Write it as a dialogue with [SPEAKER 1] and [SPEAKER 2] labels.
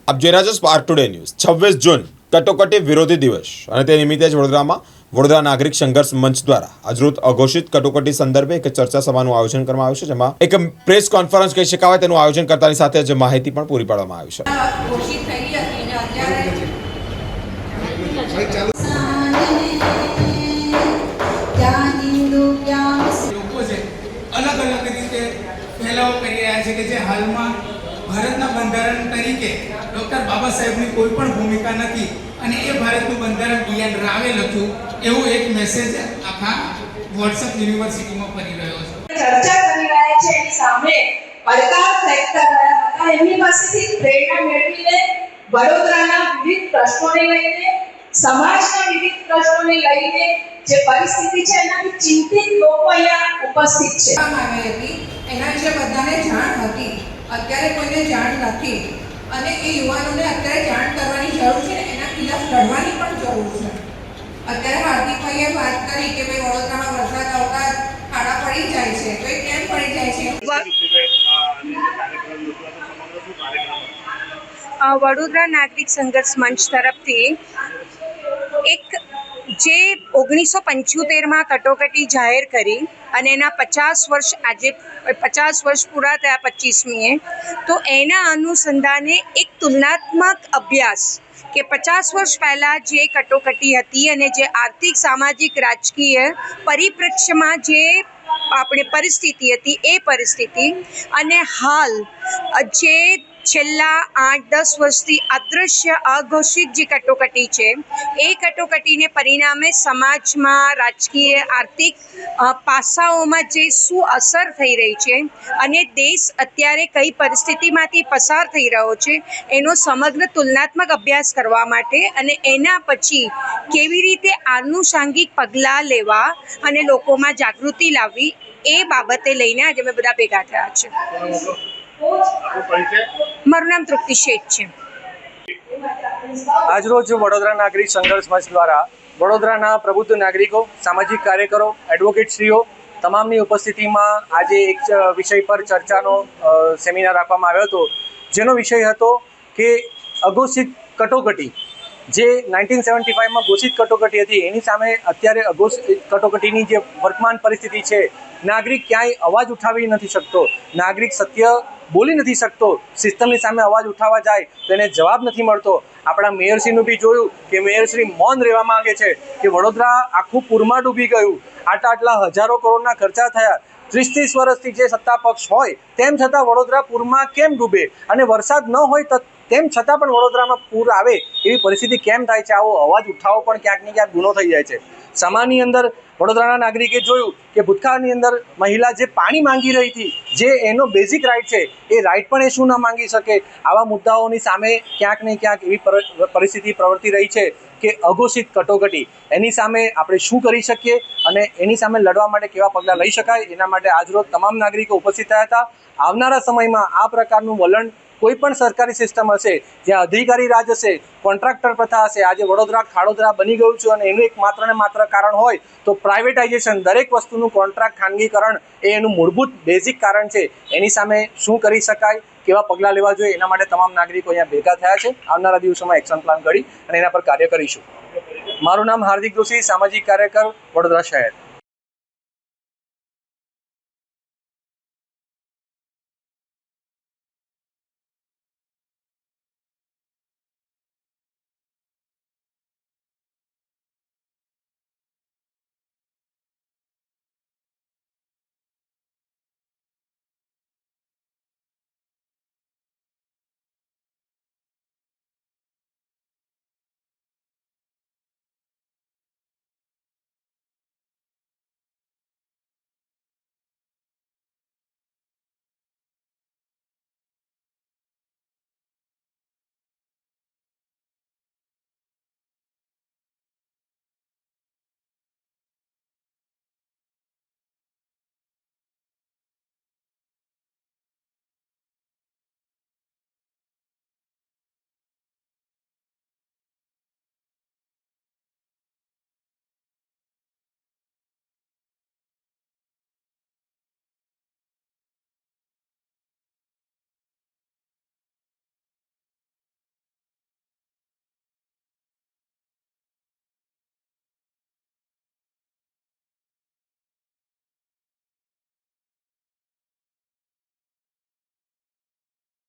[SPEAKER 1] આપ જોઈ રહ્યા છો સ્પાર્ક ટુડે ન્યૂઝ। 26 જૂન કટોકટી વિરોધી દિવસ અને તે નિમિત્તે જ વડોદરા નાગરિક સંઘર્ષ મંચ દ્વારા આજરોજ અઘોષિત કટોકટી સંદર્ભે એક ચર્ચા સભાનું આયોજન કરવામાં આવ્યું છે, જેમાં એક પ્રેસ કોન્ફરન્સ કહી શકાય તેનું આયોજન કરતાની સાથે જ માહિતી પણ પૂરી પાડવામાં આવી છે।
[SPEAKER 2] अलग अलग रीते फैलाव कर रहा है कि हाल में भारतना बंधारण तरीके डॉक्टर बाबा साहेब की कोईपण भूमिका नहीं और ये भारतनु बंधारण बी.एन. रावे लख्યું એવું एक मैसेज आखा व्हाट्सएप यूनिवर्सिटी में फरी રહ્યો છે।
[SPEAKER 3] चर्चा કરી રહ્યા છે એની સામે પડકાર ફેંકતા ગયા હતા। એમની પાસેથી પ્રેરણા મેળવીને વડોદરાના વિવિધ પ્રશ્નોને લઈને સમાજના વિવિધ પ્રશ્નોને લઈને જે પરિસ્થિતિ છે એનાથી ચિંતિત લોકો અહીંયા ઉપસ્થિત છે।
[SPEAKER 4] એના વિશે બધાને જાણ હતી, અત્યારે કોઈને જાણ નથી અને એ યુવાનોને અત્યારે જાણ કરવાની જરૂર છે, એના ખિલાફ લડવાની પણ જરૂર છે। અત્યારે હાર્દિકભાઈએ વાત કરી કે ભાઈ વડોદરામાં વરસાદ આવતા ખાડા પડી જાય છે, તો એ કેમ પડી જાય છે?
[SPEAKER 5] વડોદરા નાગરિક સંઘર્ષ મંચ તરફથી એક જે 1975માં કટોકટી જાહેર કરી અને એના 50 વર્ષ આજે 50 વર્ષ પૂરા થયા 25મીએ, તો એના અનુસંધાને એક તુલનાત્મક અભ્યાસ કે 50 વર્ષ પહેલાં જે કટોકટી હતી અને જે આર્થિક સામાજિક રાજકીય પરિપ્રેક્ષ્યમાં જે આપણે પરિસ્થિતિ હતી એ પરિસ્થિતિ અને હાલ જે છેલ્લા 8-10 વર્ષથી અદૃશ્ય અઘોષિત જે કટોકટી છે એ કટોકટીને પરિણામે સમાજમાં રાજકીય આર્થિક પાસાઓમાં જે શું અસર થઈ રહી છે અને દેશ અત્યારે કઈ પરિસ્થિતિમાંથી પસાર થઈ રહ્યો છે એનો સમગ્ર તુલનાત્મક અભ્યાસ કરવા માટે અને એના પછી કેવી રીતે આનુષાંગિક પગલાં લેવા અને લોકોમાં જાગૃતિ લાવવી એ બાબતે લઈને આજે અમે બધા ભેગા થયા છે। મારું નામ તૃપ્તિ શેઠ છે।
[SPEAKER 6] આજરોજ વડોદરા નાગરિક સંઘર્ષ મંચ દ્વારા વડોદરાના પ્રબુદ્ધ નાગરિકો, સામાજિક કાર્યકરો, એડવોકેટશ્રીઓ તમામની ઉપસ્થિતિમાં આજે એક વિષય પર ચર્ચાનો સેમિનાર રાખવામાં આવ્યો હતો, જેનો વિષય હતો કે અઘોષિત કટોકટી જે 1975માં ઘોષિત કટોકટી હતી એની સામે અત્યારે અઘોષિત કટોકટીની જે વર્તમાન પરિસ્થિતિ છે, નાગરિક ક્યાંય અવાજ ઉઠાવી નથી શકતો, નાગરિક સત્ય બોલી નથી શકતો, સિસ્ટમની સામે અવાજ ઉઠાવવા જાય તો એને જવાબ નથી મળતો। આપણા મેયરશ્રીનું બી જોયું કે મેયરશ્રી મૌન રહેવા માંગે છે કે વડોદરા આખું પૂરમાં ડૂબી ગયું, આટલા હજારો કરોડના ખર્ચા થયા, 30 વર્ષથી જે સત્તા પક્ષ હોય તેમ છતાં વડોદરા પૂરમાં કેમ ડૂબે અને વરસાદ ન હોય તેમ છતાં પણ વડોદરામાં પૂર આવે એવી પરિસ્થિતિ કેમ થાય છે? આવો અવાજ ઉઠાવો પણ ક્યાંક ને ક્યાંક ગુનો થઈ જાય છે। સમાની અંદર વડોદરાના નાગરિકે જોયું કે ભૂતકાળની અંદર મહિલા જે પાણી માંગી રહી હતી, જે એનો બેઝિક રાઇટ છે, એ રાઇટ પણ એ શું ન માંગી શકે? આવા મુદ્દાઓની સામે ક્યાંક ને ક્યાંક એવી પરિસ્થિતિ પ્રવર્તી રહી છે કે અઘોષિત કટોકટી, એની સામે આપણે શું કરી શકીએ અને એની સામે લડવા માટે કેવા પગલાં લઈ શકાય, એના માટે આજરોજ તમામ નાગરિકો ઉપસ્થિત થયા હતા। આવનારા સમયમાં આ પ્રકારનું વલણ કોઈ પણ સરકારી સિસ્ટમ હશે જ્યાં અધિકારી રાજ હશે, કોન્ટ્રાક્ટર પ્રથા હશે, આજે વડોદરા ખાડોદરા બની ગયું છે અને એનું એક માત્ર ને માત્ર કારણ હોય તો પ્રાઇવેટાઇઝેશન, દરેક વસ્તુનું કોન્ટ્રાક્ટ ખાનગીકરણ એ એનું મૂળભૂત બેઝિક કારણ છે। એની સામે શું કરી શકાય, કેવા પગલાં લેવા જોઈએ, એના માટે તમામ નાગરિકો અહીંયા ભેગા થયા છે। આવનારા દિવસોમાં એક્શન પ્લાન ઘડી અને એના પર કાર્ય કરીશું। મારું નામ હાર્દિક જોશી, સામાજિક કાર્યકર, વડોદરા શહેર।